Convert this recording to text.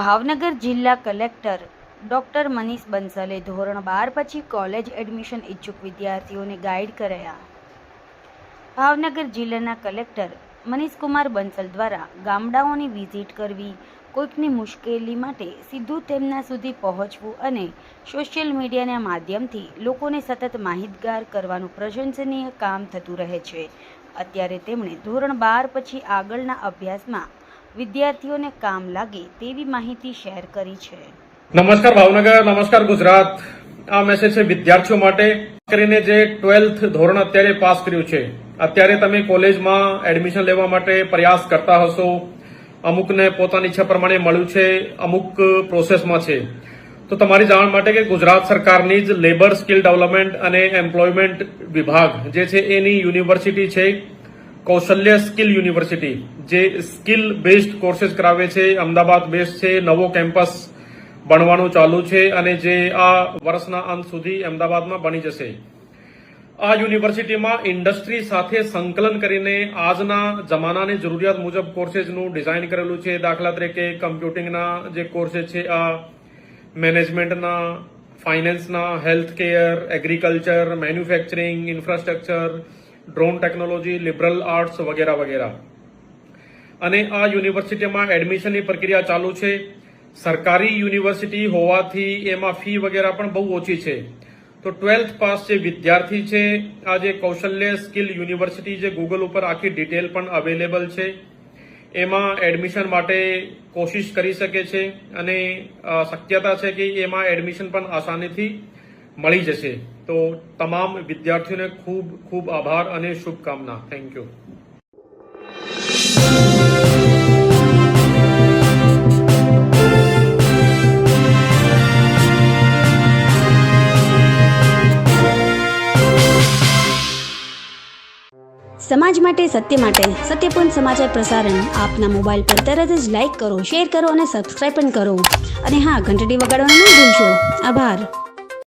ભાવનગર જિલ્લા collector doctor Manish બંસલે ધોરણ 12 પછી કોલેજ એડમિશન ઇચ્છુક વિદ્યાર્થીઓને ગાઈડ કર્યા। ભાવનગર જિલ્લાના કલેક્ટર મનીષકુમાર બંસલ દ્વારા ગામડાઓની વિઝિટ કરવી, કોઈકની મુશ્કેલી માટે સીધું તેમના સુધી પહોંચવું અને સોશિયલ મીડિયાના માધ્યમથી લોકોને સતત માહિતગાર કરવાનું પ્રશંસનીય કામ થતું રહે છે। અત્યારે તેમણે ધોરણ 12 પછી આગળના અભ્યાસમાં વિદ્યાર્થીઓને કામ લાગે તેવી માહિતી શેર કરી છે। નમસ્કાર ભાવનગર, નમસ્કાર ગુજરાત। આ મેસેજ છે વિદ્યાર્થીઓ માટે, કરીને જે 12th ધોરણ અત્યારે પાસ કર્યું છે, અત્યારે તમે કોલેજમાં એડમિશન લેવા માટે પ્રયાસ કરતા હશો। અમુકને પોતાની ઈચ્છા પ્રમાણે મળ્યું છે, અમુક પ્રોસેસમાં છે। તો તમારી જાણ માટે કે ગુજરાત સરકારની જ લેબર સ્કિલ ડેવલપમેન્ટ અને એમ્પ્લોયમેન્ટ વિભાગ જે છે એની યુનિવર્સિટી છે કૌશલ્ય સ્કિલ યુનિવર્સિટી, જે સ્કિલ બેઝડ કોર્सेस કરાવે છે। અમદાવાદ બેઝ છે, નવો કેમ્પસ બનવાનું ચાલુ છે અને જે આ વર્ષના અંત સુધી અમદાવાદમાં બની જશે। આ યુનિવર્સિટીમાં ઇન્ડસ્ટ્રી સાથે સંકલન કરીને આજના જમાનાની જરૂરિયાત મુજબ કોર્सेसનું ડિઝાઇન કરેલું છે। દાખલા તરીકે કમ્પ્યુટિંગના જે કોર્सेस છે, આ મેનેજમેન્ટના, ફાઇનાન્સના, health care, agriculture, manufacturing, infrastructure, drone technology, liberal arts વગેરે વગેરે। અને આ યુનિવર્સિટીમાં એડમિશનની પ્રક્રિયા ચાલુ છે। સરકારી યુનિવર્સિટી હોવાથી એમાં ફી વગેરે પણ બહુ ઓછી છે। તો 12th પાસ જે વિદ્યાર્થી છે, આ જે કૌશલ્ય સ્કિલ યુનિવર્સિટી જે ગૂગલ ઉપર આખી ડિટેલ પણ અવેલેબલ છે, એમાં એડમિશન માટે કોશિશ કરી શકે છે અને શક્યતા છે કે એમાં એડમિશન પણ આસાનીથી મળી જશે। તો તમામ વિદ્યાર્થીઓને ખૂબ ખૂબ આભાર અને શુભકામના। Thank you. સમાજ માટે, સત્ય માટે, સત્યપૂર્ણ સમાચાર પ્રસારણ આપના મોબાઈલ પર તરત જ લાઈક કરો, શેર કરો અને સબસ્ક્રાઈબ પણ કરો। અને હા, ઘંટડી વગાડવાનું ન ભૂલશો। આભાર।